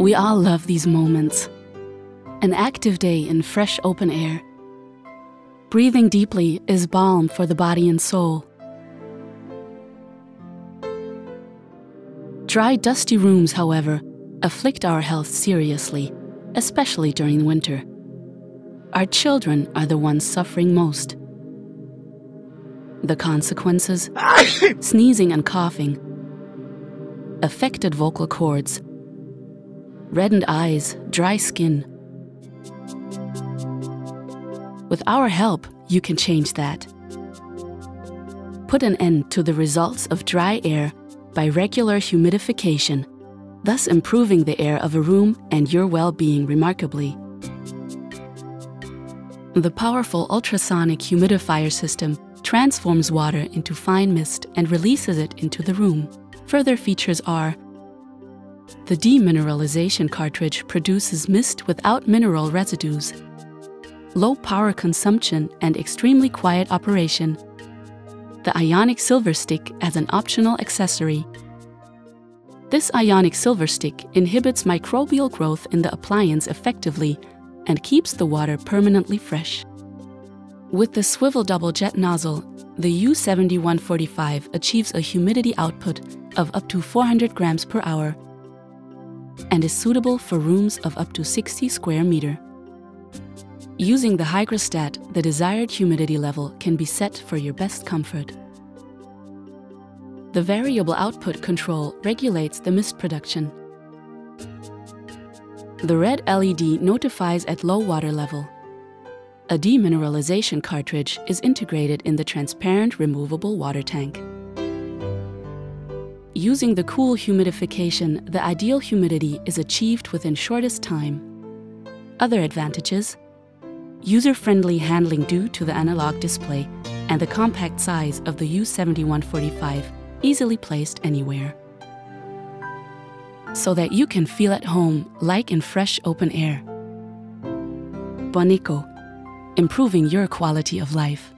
We all love these moments. An active day in fresh open air. Breathing deeply is balm for the body and soul. Dry, dusty rooms, however, afflict our health seriously, especially during winter. Our children are the ones suffering most. The consequences: sneezing and coughing, affected vocal cords, reddened eyes, dry skin. With our help, you can change that. Put an end to the results of dry air by regular humidification, thus improving the air of a room and your well-being remarkably. The powerful ultrasonic humidifier system transforms water into fine mist and releases it into the room. Further features are: the demineralization cartridge produces mist without mineral residues, low power consumption and extremely quiet operation, the ionic silver stick as an optional accessory. This ionic silver stick inhibits microbial growth in the appliance effectively and keeps the water permanently fresh. With the swivel double jet nozzle, the U7145 achieves a humidity output of up to 400 grams per hour and is suitable for rooms of up to 60 square meter. Using the hygrostat, the desired humidity level can be set for your best comfort. The variable output control regulates the mist production. The red LED notifies at low water level. A demineralization cartridge is integrated in the transparent removable water tank. Using the cool humidification, the ideal humidity is achieved within shortest time. Other advantages: user-friendly handling due to the analog display and the compact size of the U7145, easily placed anywhere. So that you can feel at home like in fresh open air. Boneco, improving your quality of life.